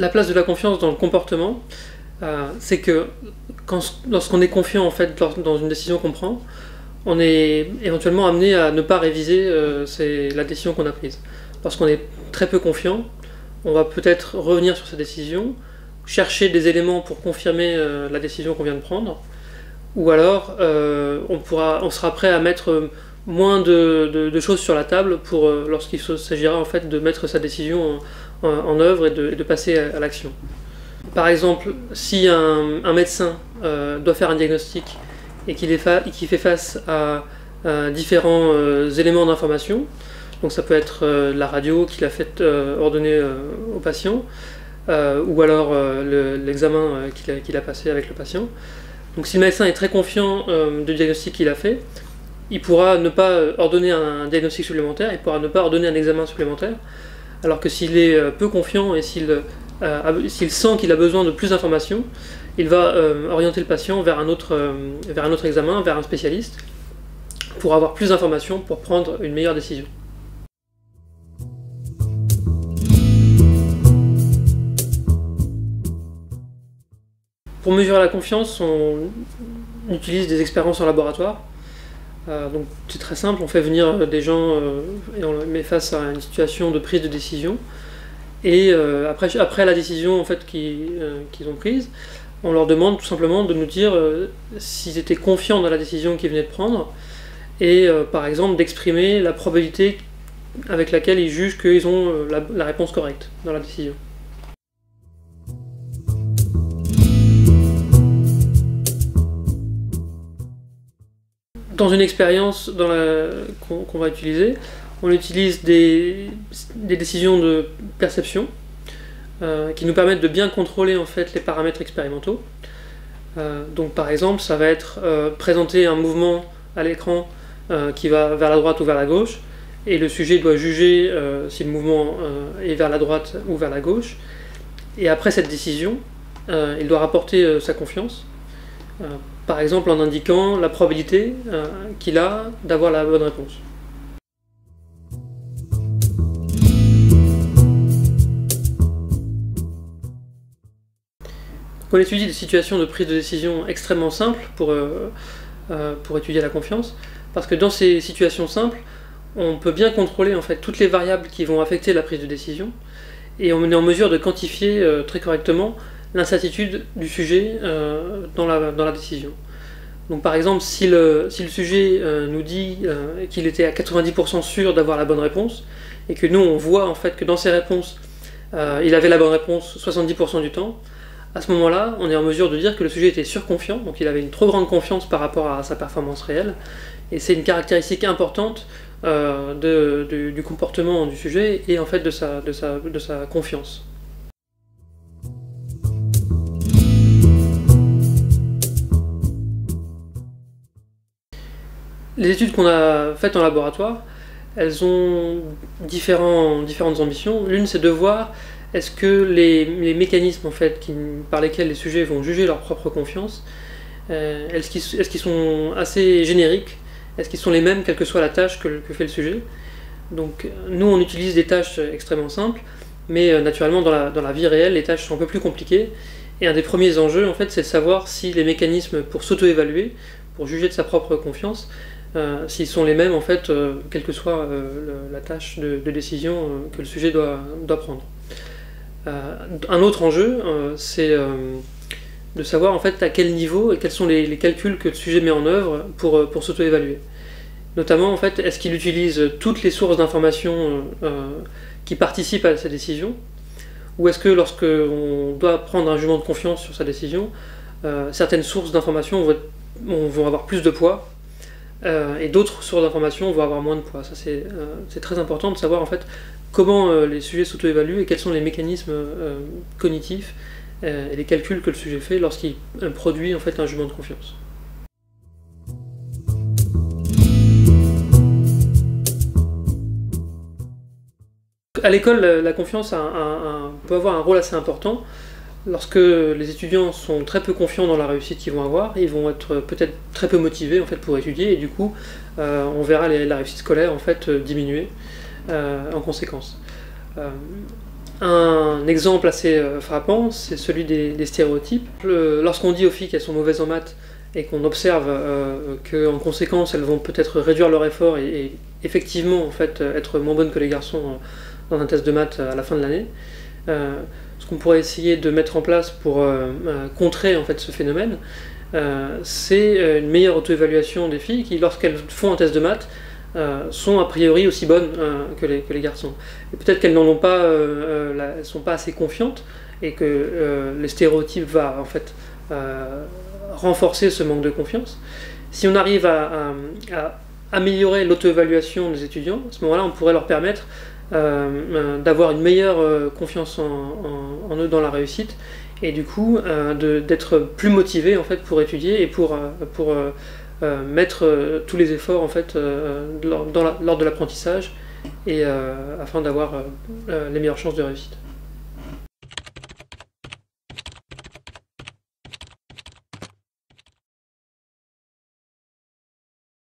La place de la confiance dans le comportement, c'est que lorsqu'on est confiant en fait, dans une décision qu'on prend, on est éventuellement amené à ne pas réviser la décision qu'on a prise. Lorsqu'on est très peu confiant, on va peut-être revenir sur sa décision, chercher des éléments pour confirmer la décision qu'on vient de prendre, ou alors on sera prêt à mettre moins de choses sur la table pour lorsqu'il s'agira en fait de mettre sa décision en œuvre et de passer à l'action. Par exemple, si un médecin doit faire un diagnostic et qu'il fait face à différents éléments d'information, donc ça peut être la radio qu'il a fait ordonner au patient, ou alors l'examen qu'il a passé avec le patient. Donc si le médecin est très confiant du diagnostic qu'il a fait, il pourra ne pas ordonner un diagnostic supplémentaire, il pourra ne pas ordonner un examen supplémentaire, alors que s'il est peu confiant et s'il sent qu'il a besoin de plus d'informations, il va orienter le patient vers un autre examen, vers un spécialiste, pour avoir plus d'informations, pour prendre une meilleure décision. Pour mesurer la confiance, on utilise des expériences en laboratoire. Donc c'est très simple, on fait venir des gens et on les met face à une situation de prise de décision. Et après la décision en fait, qu'ils ont prise, on leur demande tout simplement de nous dire s'ils étaient confiants dans la décision qu'ils venaient de prendre et par exemple d'exprimer la probabilité avec laquelle ils jugent qu'ils ont la réponse correcte dans la décision. Dans une expérience qu'on va utiliser, on utilise des décisions de perception qui nous permettent de bien contrôler en fait, les paramètres expérimentaux. Donc par exemple, ça va être présenter un mouvement à l'écran qui va vers la droite ou vers la gauche, et le sujet doit juger si le mouvement est vers la droite ou vers la gauche. Et après cette décision, il doit rapporter sa confiance. Par exemple en indiquant la probabilité qu'il a d'avoir la bonne réponse. On étudie des situations de prise de décision extrêmement simples pour étudier la confiance, parce que dans ces situations simples, on peut bien contrôler en fait, toutes les variables qui vont affecter la prise de décision, et on est en mesure de quantifier très correctement l'incertitude du sujet dans la décision. Donc par exemple, si le sujet nous dit qu'il était à 90% sûr d'avoir la bonne réponse, et que nous on voit en fait que dans ses réponses, il avait la bonne réponse 70% du temps, à ce moment-là, on est en mesure de dire que le sujet était surconfiant, donc il avait une trop grande confiance par rapport à sa performance réelle, et c'est une caractéristique importante du comportement du sujet et en fait de sa confiance. Les études qu'on a faites en laboratoire, elles ont différentes ambitions. L'une, c'est de voir est-ce que les mécanismes en fait, par lesquels les sujets vont juger leur propre confiance, est-ce qu'ils sont assez génériques? Est-ce qu'ils sont les mêmes quelle que soit la tâche que fait le sujet? Donc nous, on utilise des tâches extrêmement simples, mais naturellement dans la vie réelle, les tâches sont un peu plus compliquées. Et un des premiers enjeux, en fait, c'est de savoir si les mécanismes pour s'auto-évaluer, pour juger de sa propre confiance, s'ils sont les mêmes en fait, quelle que soit la tâche de décision que le sujet doit prendre. Un autre enjeu, c'est de savoir en fait à quel niveau et quels sont les calculs que le sujet met en œuvre pour s'auto-évaluer. Notamment, en fait, est-ce qu'il utilise toutes les sources d'informations qui participent à sa décision, ou est-ce que lorsqu'on doit prendre un jugement de confiance sur sa décision, certaines sources d'informations vont avoir plus de poids, et d'autres sources d'informations vont avoir moins de poids. Ça, c'est très important de savoir en fait comment les sujets s'auto-évaluent et quels sont les mécanismes cognitifs et les calculs que le sujet fait lorsqu'il produit en fait un jugement de confiance. À l'école, la confiance peut avoir un rôle assez important. Lorsque les étudiants sont très peu confiants dans la réussite qu'ils vont avoir, ils vont être peut-être très peu motivés en fait, pour étudier, et du coup on verra la réussite scolaire en fait, diminuer en conséquence. Un exemple assez frappant, c'est celui des stéréotypes. Lorsqu'on dit aux filles qu'elles sont mauvaises en maths et qu'on observe qu'en conséquence elles vont peut-être réduire leur effort et effectivement en fait, être moins bonnes que les garçons dans un test de maths à la fin de l'année, ce qu'on pourrait essayer de mettre en place pour contrer en fait, ce phénomène, c'est une meilleure auto-évaluation des filles qui, lorsqu'elles font un test de maths, sont a priori aussi bonnes que les garçons. Et peut-être qu'elles n'en ont pas, elles sont pas assez confiantes et que les stéréotypes va en fait renforcer ce manque de confiance. Si on arrive à améliorer l'auto-évaluation des étudiants, à ce moment-là, on pourrait leur permettre d'avoir une meilleure confiance en eux dans la réussite et du coup d'être plus motivés en fait pour étudier et pour mettre tous les efforts en fait lors de l'apprentissage et afin d'avoir les meilleures chances de réussite.